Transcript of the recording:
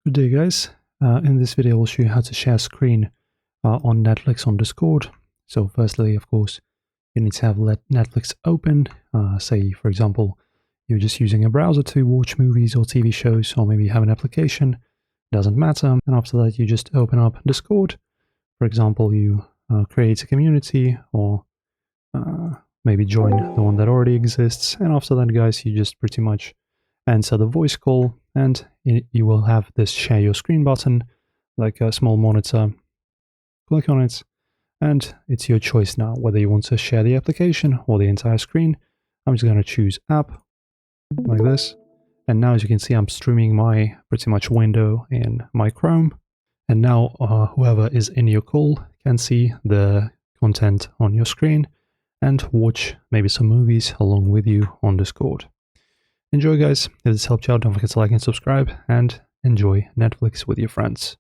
Good day, guys. In this video, I'll show you how to share screen on Netflix on Discord. So firstly, of course, you need to have Netflix open. Say, for example, you're just using a browser to watch movies or TV shows, or maybe you have an application. Doesn't matter. And after that, you just open up Discord. For example, you create a community or maybe join the one that already exists. And after that, guys, you just pretty much answer the voice call, and you will have this share your screen button, like a small monitor. Click on it, and it's your choice now whether you want to share the application or the entire screen. I'm just going to choose app, like this. And now, as you can see, I'm streaming my pretty much window in my Chrome. And now whoever is in your call can see the content on your screen and watch maybe some movies along with you on Discord. Enjoy, guys. If this helped you out, don't forget to like and subscribe, and enjoy Netflix with your friends.